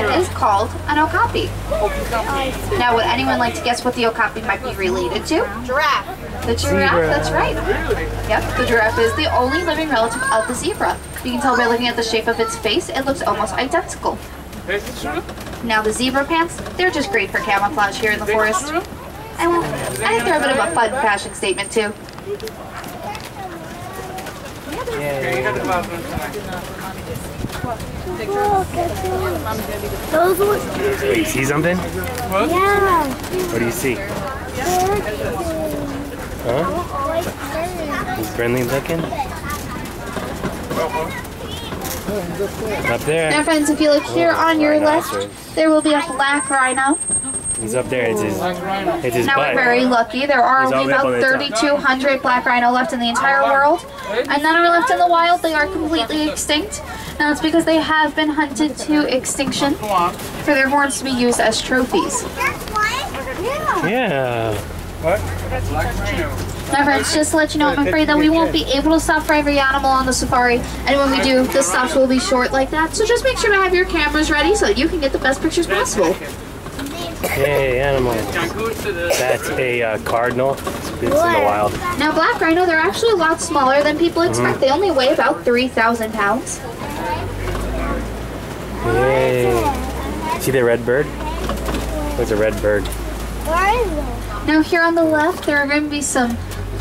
That is called an okapi. Now, would anyone like to guess what the okapi might be related to? Giraffe. The giraffe, that's right. Yep, the giraffe is the only living relative of the zebra. You can tell by looking at the shape of its face, it looks almost identical. Now the zebra pants, they're just great for camouflage here in the forest. And well, I think they're a bit of a fun fashion statement too. Wait, you see something? Yeah. What do you see? Huh? He's friendly looking? Up there. Now friends, if you look here on your left, there will be a black rhino. He's up there. It's his Now butt. we're very lucky. There are only about 3,200 black rhino left in the entire world. And none are left in the wild. They are completely extinct. Now it's because they have been hunted to extinction for their horns to be used as trophies. Yeah. What? Now friends, just to let you know, I'm afraid that we won't be able to stop for every animal on the safari. And when we do, the stops will be short like that. So just make sure to have your cameras ready so that you can get the best pictures possible. Hey, animal. That's a cardinal. It's in the wild. Now black rhino, they're actually a lot smaller than people expect. They only weigh about 3,000 pounds. Yay. See the red bird? There's a red bird. Now here on the left, there are going to be some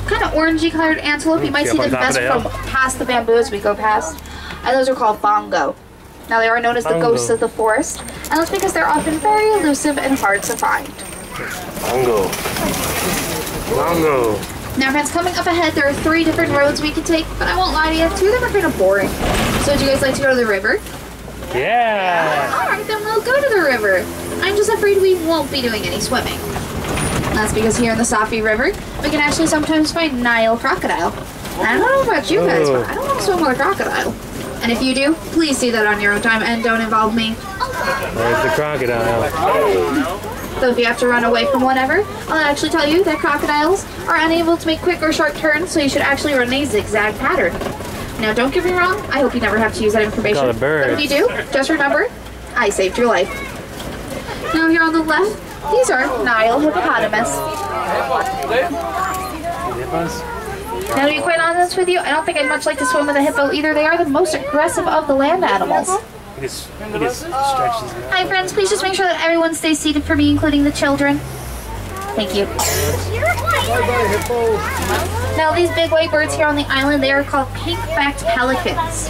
kind of orangey colored antelope. You might see them best from past the bamboo as we go past. And those are called bongo. Now they are known as the ghosts of the forest. And that's because they're often very elusive and hard to find. Bongo. Bongo. Now friends, coming up ahead, there are 3 different roads we could take. But I won't lie to you, 2 of them are kind of boring. So would you guys like to go to the river? Yeah. Alright, then we'll go to the river. I'm just afraid we won't be doing any swimming. That's because here in the Safi River, we can actually sometimes find Nile crocodile. And I don't know about you guys, but I don't want to swim with a crocodile. And if you do, please do that on your own time and don't involve me. There's the crocodile. So if you have to run away from whatever, I'll actually tell you that crocodiles are unable to make quick or short turns, so you should actually run a zigzag pattern. Now don't get me wrong, I hope you never have to use that information. But if you do, just remember, I saved your life. Now here on the left, these are Nile hippopotamus. Now to be quite honest with you, I don't think I'd much like to swim with a hippo either. They are the most aggressive of the land animals. He just stretches his mouth. Hi friends, please just make sure that everyone stays seated for me, including the children. Thank you. Now these big white birds here on the island, they are called pink-backed pelicans.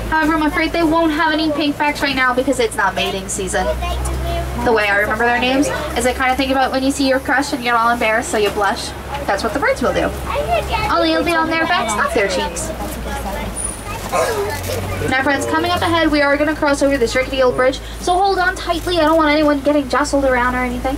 However, I'm afraid they won't have any pink-backs right now because it's not mating season. The way I remember their names is I kind of think about when you see your crush and you're all embarrassed so you blush. That's what the birds will do. Only it'll be on their backs, not their cheeks. Now friends, coming up ahead, we are going to cross over this rickety old bridge, so hold on tightly. I don't want anyone getting jostled around or anything.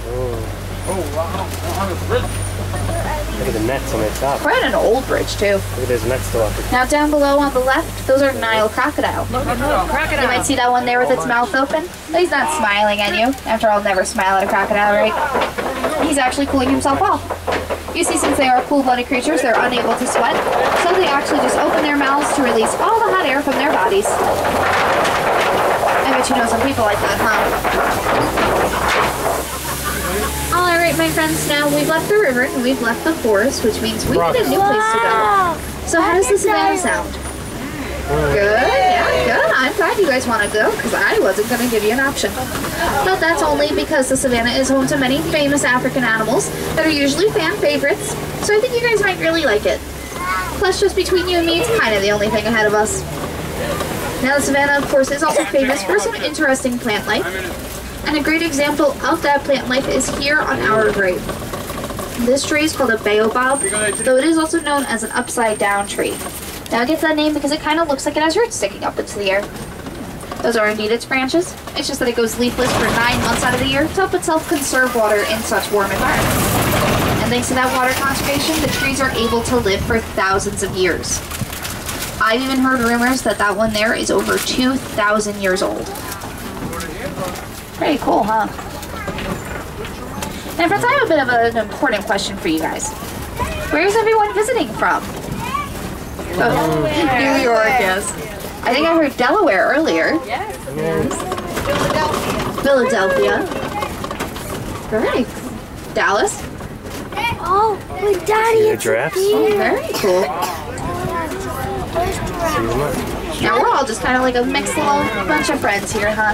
Look at the nets on the top. We're at an old bridge too. Look at those nets still up there. Now down below on the left, those are Nile crocodile. You might see that one there with its mouth open, but he's not smiling at you. After all, never smile at a crocodile, right? He's actually cooling himself off. You see, since they are cool-blooded creatures, they're unable to sweat, so they actually just open their mouths to release all the hot air from their bodies. I bet you know some people like that, huh? Alright, my friends, now we've left the river and we've left the forest, which means we need a new place to go. So how does the savannah sound? Good, yeah, good. I'm glad you guys want to go, because I wasn't going to give you an option. But that's only because the savannah is home to many famous African animals that are usually fan favorites, so I think you guys might really like it. Plus, just between you and me, it's kind of the only thing ahead of us. Now, the savannah, of course, is also famous for some interesting plant life, and a great example of that plant life is here on our grave. This tree is called a baobab, though it is also known as an upside-down tree. Now it gets that name because it kind of looks like it has roots sticking up into the air. Those are indeed its branches. It's just that it goes leafless for 9 months out of the year to help itself conserve water in such warm environments. And thanks to that water conservation, the trees are able to live for thousands of years. I've even heard rumors that that one there is over 2,000 years old. Pretty cool, huh? And friends, I have a bit of an important question for you guys. Where is everyone visiting from? Oh, New York, yes. I think I heard Delaware earlier. Yes. Philadelphia. Philadelphia. Very Dallas. Oh, with Daddy. See the giraffes? Oh, very cool. Now we're all just kind of like a mixed little bunch of friends here, huh?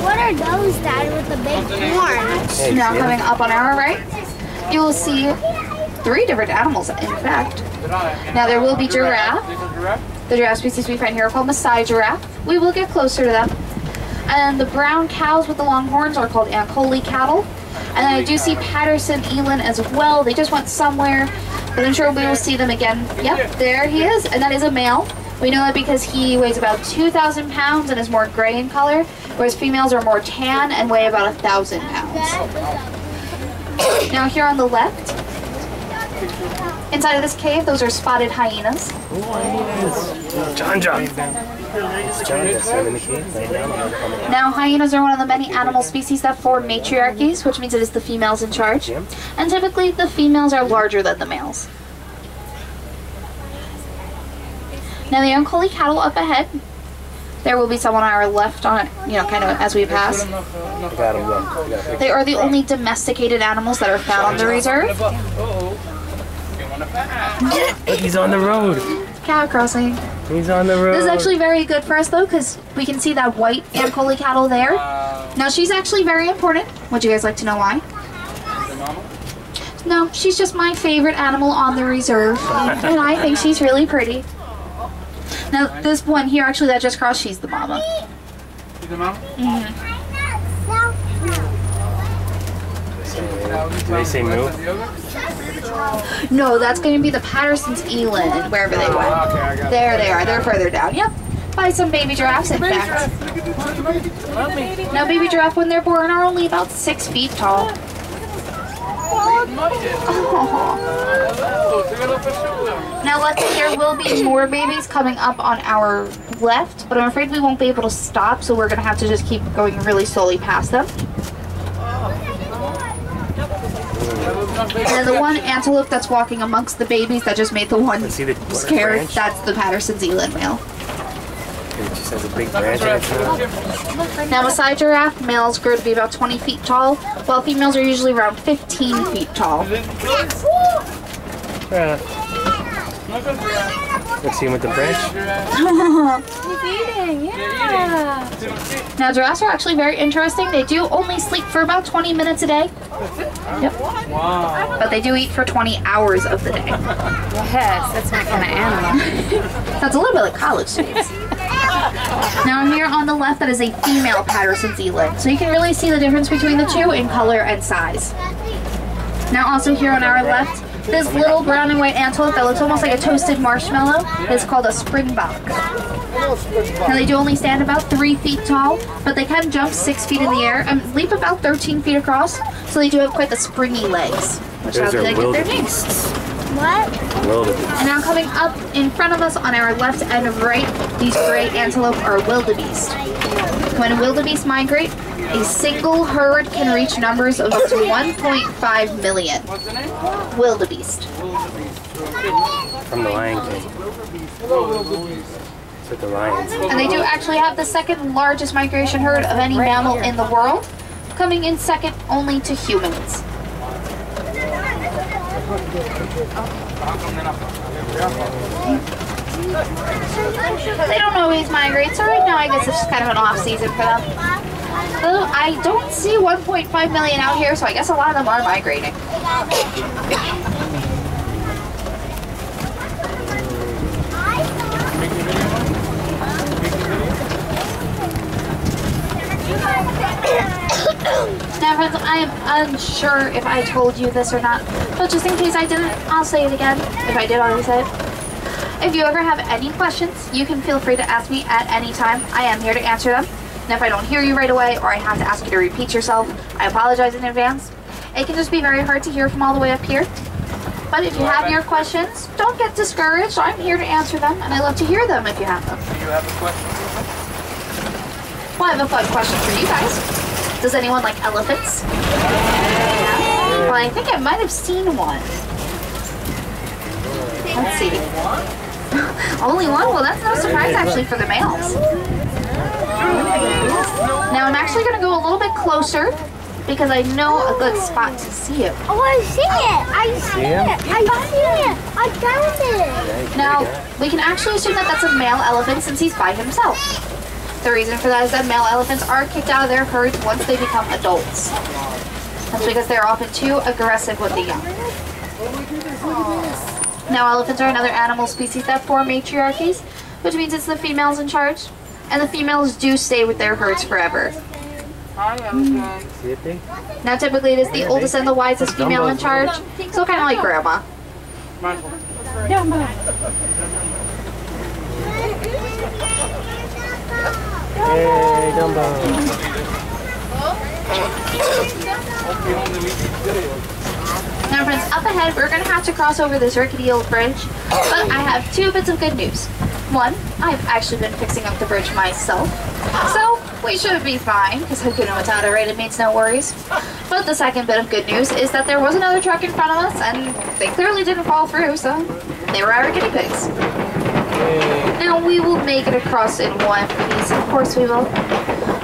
What are those, Dad, with the big horns? Hey, Now see coming it? up on our right, you will see 3 different animals, in fact. Now there will be giraffe. The giraffe species we find here are called Maasai giraffe. We will get closer to them. And the brown cows with the long horns are called Ankole cattle. And then I do see Patterson eland as well. They just went somewhere, but I'm sure we will see them again. Yep, there he is, and that is a male. We know that because he weighs about 2,000 pounds and is more gray in color, whereas females are more tan and weigh about 1,000 pounds. Now here on the left, inside of this cave, those are spotted hyenas. John. John just in the cave right now. Now hyenas are one of the many animal species that form matriarchies, which means it is the females in charge. Yeah. And typically the females are larger than the males. Now the Ankole cattle up ahead. There will be some on our left on, kind of as we pass. Got him, look. They are the only domesticated animals that are found on the reserve. Look, he's on the road. Cow crossing. He's on the road. This is actually very good for us though, because we can see that white Ankole cattle there. Now she's actually very important. Would you guys like to know why? No, she's just my favorite animal on the reserve, and I think she's really pretty. Now this one here, actually that just crossed, she's the mama. She's the mama? Do they say move? No, that's going to be the Patterson's eland, wherever they went. There they are. They're further down. Yep. By some baby giraffes, in fact. Now, baby giraffe, when they're born, are only about 6 feet tall. Now, let's see, there will be more babies coming up on our left, but I'm afraid we won't be able to stop, so we're going to have to just keep going really slowly past them. And the one antelope that's walking amongst the babies that just made the one scared, branch? that's the Patterson's eland male. It just has a big branch in its mouth. Now Maasai giraffe, males grow to be about 20 feet tall, while females are usually around 15 feet tall. Let's see him with the branch. He's eating, yeah. Now giraffes are actually very interesting. They do only sleep for about 20 minutes a day. Yep. Wow. But they do eat for 20 hours of the day. Yes, that's my kind of animal. That's a little bit like college students. Now here on the left, that is a female Patterson's eland. So you can really see the difference between the two in color and size. Now also here on our left, this little brown and white antelope that looks almost like a toasted marshmallow is called a springbok. Now they do only stand about 3 feet tall, but they can jump 6 feet in the air and leap about 13 feet across, so they do have quite the springy legs, which is how they get their name. What? Wildebeest. And now coming up in front of us on our left and right, these gray antelope are wildebeest. When wildebeest migrate, a single herd can reach numbers of up to 1.5 million. Wildebeest. From the Lion King. It's like the lions. And they do actually have the second largest migration herd of any mammal in the world, coming in second only to humans. They don't always migrate, so right now I guess it's just kind of an off season for them. Though I don't see 1.5 million out here, so I guess a lot of them are migrating. Now friends, I am unsure if I told you this or not, but just in case I didn't, I'll say it again. If I did, I'll say it. If you ever have any questions, you can feel free to ask me at any time. I am here to answer them. And if I don't hear you right away, or I have to ask you to repeat yourself, I apologize in advance. It can just be very hard to hear from all the way up here. But if you have your questions, don't get discouraged. I'm here to answer them, and I love to hear them if you have them. Do you have a question? Well, I have a fun question for you guys. Does anyone like elephants? Yeah. Well, I think I might have seen one. Let's see. Only one? Well, that's no surprise actually for the males. Now I'm actually actually going to go a little bit closer because I know a good spot to see it. Oh, I see it. I see it. I see it. I found it. Now, we can actually assume that that's a male elephant since he's by himself. The reason for that is that male elephants are kicked out of their herds once they become adults. That's because they're often too aggressive with the young. Now, elephants are another animal species that form matriarchies, which means it's the females in charge, and the females do stay with their herds forever. Now, typically it is the oldest and the wisest female in charge, so kind of like grandma. Hey, Dumbo. Now friends, up ahead we're going to have to cross over this rickety old bridge, but I have two bits of good news. One, I've actually been fixing up the bridge myself, so we should be fine, because Hakuna Matata, right? It means no worries. But the second bit of good news is that there was another truck in front of us, and they clearly didn't fall through, so they were our guinea pigs. Now we will make it across in one piece, of course we will.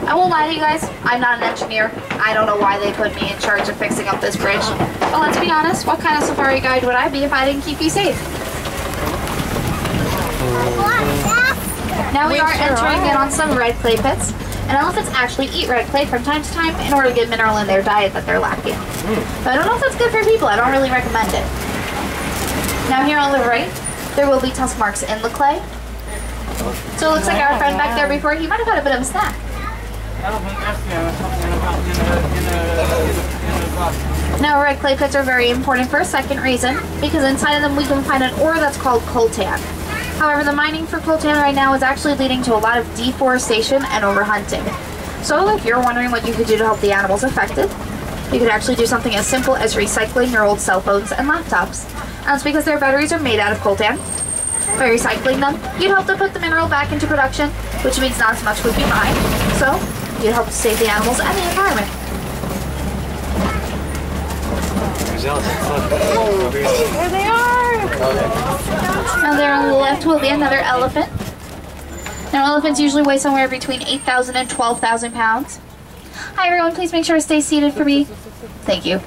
I won't lie to you guys, I'm not an engineer. I don't know why they put me in charge of fixing up this bridge. But let's be honest, what kind of safari guide would I be if I didn't keep you safe? Now we are entering in on some red clay pits, and elephants actually eat red clay from time to time in order to get mineral in their diet that they're lacking. But I don't know if that's good for people, I don't really recommend it. Now here on the right, there will be tusk marks in the clay. So it looks like our friend back there before, he might have had a bit of a snack. Now red clay pits are very important for a second reason, because inside of them we can find an ore that's called coltan. However, the mining for coltan right now is actually leading to a lot of deforestation and overhunting. So if you're wondering what you could do to help the animals affected, you could actually do something as simple as recycling your old cell phones and laptops. And that's because their batteries are made out of coltan. By recycling them, you'd help to put the mineral back into production, which means not as much would be mined. So you'd help to save the animals and the environment. There they are. Now there on the left will be another elephant. Now elephants usually weigh somewhere between 8,000 and 12,000 pounds. Hi everyone, please make sure to stay seated for me. Thank you.